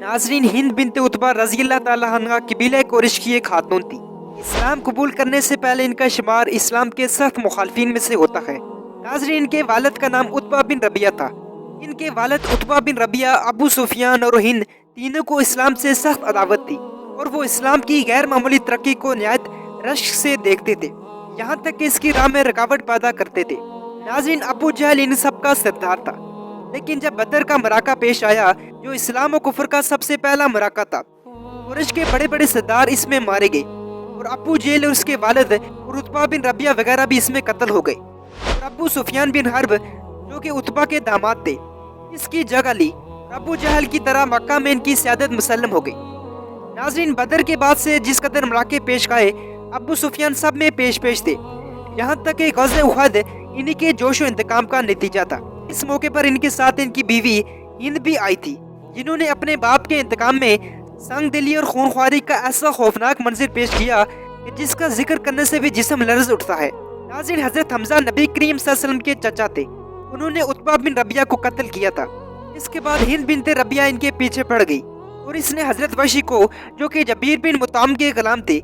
नाजरीन, हिंद बिनते उतबा रज़ी अल्लाह ताला अन्हा कबीला कुरैश की एक खातून थी। इस्लाम कबूल करने से पहले इनका शुमार इस्लाम के सख्त मुखालफिन में से होता है। नाजरीन, इनके वालिद का नाम उतबा बिन रबिया था। इनके वालिद उतबा बिन रबिया, अबू सुफियान और हिंद तीनों को इस्लाम से सख्त अदावत थी और वो इस्लाम की गैर मामूली तरक्की को निहायत रश्क से देखते थे, यहाँ तक कि इसकी राह में रुकावट पैदा करते थे। नाजरीन, अबू जहल इन सब का सरदार था, लेकिन जब बदर का मराका पेश आया, जो इस्लाम और कुफर का सबसे पहला मराका था, कुरैश के बड़े बड़े सरदार इसमें मारे गए और अबू जहल और उसके वालिद और उतबा बिन रबिया वगैरह भी इसमें कत्ल हो गए और अबू सुफियान बिन हर्ब, जो कि उतबा के दामाद थे, इसकी जगह ली। अबू जहल की तरह मक्का में इनकी सियादत मुसल्लम हो गई। नाजरीन, बदर के बाद से जिस कदर मराके पेश आए, अबू सुफियान सब में पेश थे, यहाँ तक कि ग़ज़वे उहद इन्हीं के जोश और इंतकाम का नतीजा था। इस मौके पर इनके साथ इनकी बीवी हिंद भी आई थी, जिन्होंने अपने बाप के इंतकाम में संग दिली और खूनख्वारी का ऐसा खौफनाक मंजर पेश किया कि जिसका जिक्र करने से भी जिस्म लर्ज़ उठता है। नाज़रीन, हज़रत हमज़ा नबी करीम सल्लल्लाहु अलैहि वसल्लम के चचा थे। उन्होंने उतबा बिन रबिया को कत्ल किया था। इसके बाद हिंद बिनते रबिया इनके पीछे पड़ गई और इसने हज़रत वशी को, जो कि जबीर बिन मुताम के गुलाम थे,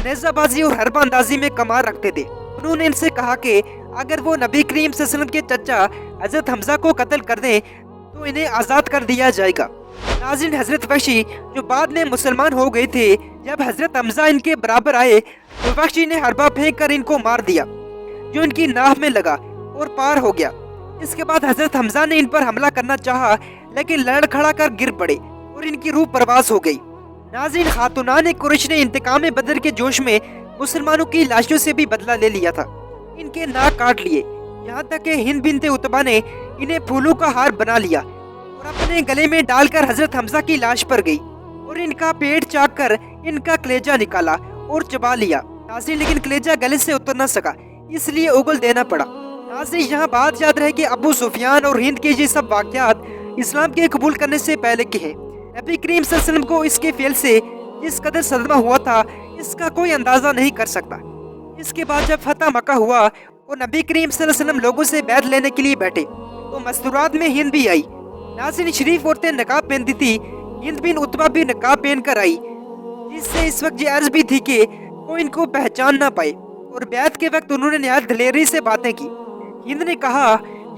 नेज़ाबाजी और हरबा अंदाजी में कमाल रखते थे, उन्होंने इनसे कहा कि अगर वो नबी करीम सल्लल्लाहु अलैहि वसल्लम के चचा हज़रत हमज़ा को कत्ल कर दें तो इन्हें आज़ाद कर दिया जाएगा। नाज़रीन, हज़रत वशी, जो बाद में मुसलमान हो गए थे, जब हज़रत हमज़ा इनके बराबर आए तो वशी ने हरबा फेंक कर इनको मार दिया, जो इनकी नाव में लगा और पार हो गया। इसके बाद हज़रत हमज़ा ने इन पर हमला करना चाहा, लेकिन लड़खड़ा कर गिर पड़े और इनकी रूह परवास हो गई। नाज़रीन, खातूनान कुरैश ने इंतकाम बदर के जोश में मुसलमानों की लाशों से भी बदला ले लिया था। इनके नाक काट लिए, यहाँ तक कि हिंद बिनते उतबा ने इन्हें फूलों का हार बना लिया और अपने गले में डालकर हज़रत हमज़ा की लाश पर गई और इनका पेट चाक कर इनका कलेजा निकाला और चबा लिया। नाज़रीन, लेकिन कलेजा गले से उतर न सका, इसलिए उगल देना पड़ा। नाज़रीन, यहाँ बात याद रहे कि अबू सुफियान और हिंद के ये सब वाक़यात इस्लाम के कबूल करने से पहले के हैं। नबी करीम सल्लल्लाहु अलैहि वसल्लम को इसके फेल से जिस कदर सदमा हुआ था, इसका कोई अंदाज़ा नहीं कर सकता। इसके बाद जब फतह मक्का हुआ और नबी करीम सल्लल्लाहु अलैहि वसल्लम लोगों से बैत लेने के लिए बैठे, तो मस्तूरात में हिंद भी आई। नाज़रीन, शरीफ औरतें नकाब पहनती थी, हिंद बिन उतबा भी नकाब पहन कर आई, जिससे इस वक्त ये अर्ज भी थी कि कोई इनको पहचान ना पाए, और बैत के वक्त उन्होंने निहायत दिलेरी से बातें की। हिंद ने कहा,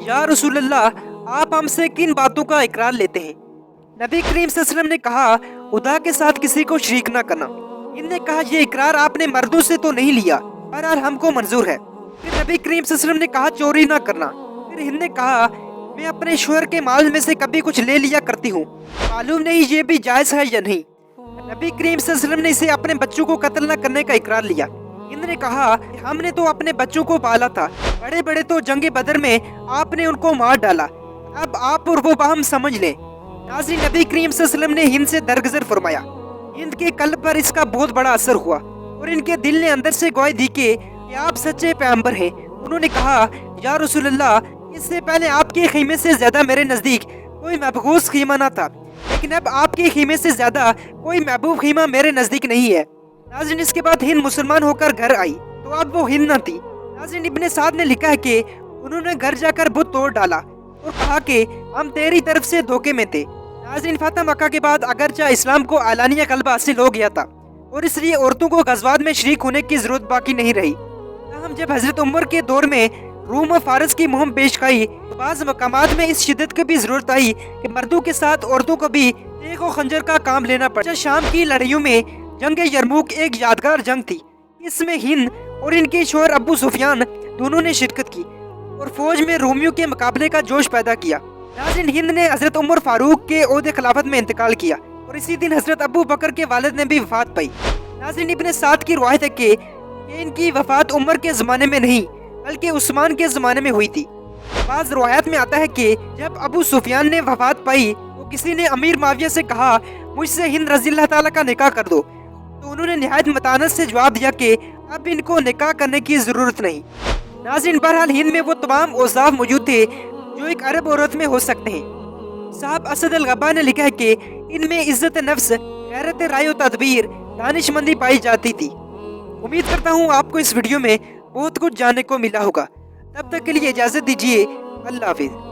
या रसूल अल्लाह, आप हमसे किन बातों का इकरार लेते हैं? नबी करीम सल्लल्लाहु अलैहि वसल्लम ने कहा, खुदा के साथ किसी को शरीक ना करना। हिंद ने कहा, ये इकरार आपने मर्दों से तो नहीं लिया, बहरहाल हमको मंजूर है। फिर नबी करीम सल्लल्लाहु अलैहि वसल्लम ने कहा, चोरी ना करना। फिर हिंद ने कहा, मैं अपने शोहर के माल में से कभी कुछ ले लिया करती हूँ, मालूम नहीं ये भी जायज़ है या नहीं। नबी करीम सल्लल्लाहु अलैहि वसल्लम ने इसे अपने बच्चों को कत्ल न करने का इकरार लिया। हिंद ने कहा, हमने तो अपने बच्चों को पाला था, बड़े बड़े तो जंगे बदर में आपने उनको मार डाला, अब आप और वो बाहम समझ लें। नाज़रीन, नबी करीम सल्लल्लाहु अलैहि वसल्लम ने हिंद से दरगुजर फरमाया। हिंद के कल्ब पर इसका बहुत बड़ा असर हुआ और इनके दिल ने अंदर से गवाही दी कि आप सच्चे पैगंबर हैं। उन्होंने कहा, या रसूल अल्लाह, इससे पहले आपके खीमे से ज्यादा मेरे नजदीक कोई महबूस खीमा ना था, लेकिन अब आपके खीमे से ज्यादा कोई महबूब खीमा मेरे नजदीक नहीं है। नाज़रीन, इसके बाद हिंद मुसलमान होकर घर आई तो अब वो हिंद न थी। नाज़रीन, इब्ने साद ने लिखा है कि उन्होंने घर जाकर बुत तोड़ डाला और कहा कि हम तेरी तरफ से धोखे में थे। नाज़रीन, फतह मक्का के बाद अगरचा इस्लाम को आलानिया गलबा हासिल हो गया था और इसलिए औरतों को गज़वात में शरीक होने की जरूरत बाकी नहीं रही। हम जब हजरत उमर के दौर में रूम और फारस की मुहिम पेश आई, बाज़ मकामात में इस शिद्दत की भी जरूरत आई कि मर्दों के साथ औरतों को भी तेग और खंजर का काम लेना पड़ा। शाम की लड़ाइयों में जंग यरमुक एक यादगार जंग थी। इसमें हिंद और इनके शोहर अबू सुफियान दोनों ने शिरकत की और फौज में रोमियों के मुकाबले का जोश पैदा किया। नाज़रीन, हिंद ने हजरत उमर फारूक के ओहदे खिलाफत में इंतकाल किया और इसी दिन हजरत अबू बकर के वालिद ने भी वफात पाई। नाज़रीन, इब्ने साद की रवायत है कि इनकी वफात उमर के ज़माने में नहीं बल्कि उस्मान के ज़माने में हुई थी। बाज़ रवायत में आता है कि जब अबू सुफियान ने वफात पाई तो किसी ने अमीर माविया से कहा, मुझसे हिंद रज़ी अल्लाह ताला का निकाह कर दो, तो उन्होंने निहायत मतानत से जवाब दिया कि अब इनको निकाह करने की ज़रूरत नहीं। नाज़रीन, बहरहाल हिंद में वो तमाम औसाफ मौजूद थे जो एक अरब औरत में हो सकते हैं। साहब असद अल गब्बा ने लिखा है कि इनमें इज्जत नफ्स, गैरत राय और तदबीर, दानिशमंदी पाई जाती थी। उम्मीद करता हूँ आपको इस वीडियो में बहुत कुछ जानने को मिला होगा। तब तक के लिए इजाज़त दीजिए। अल्लाह हाफिज़।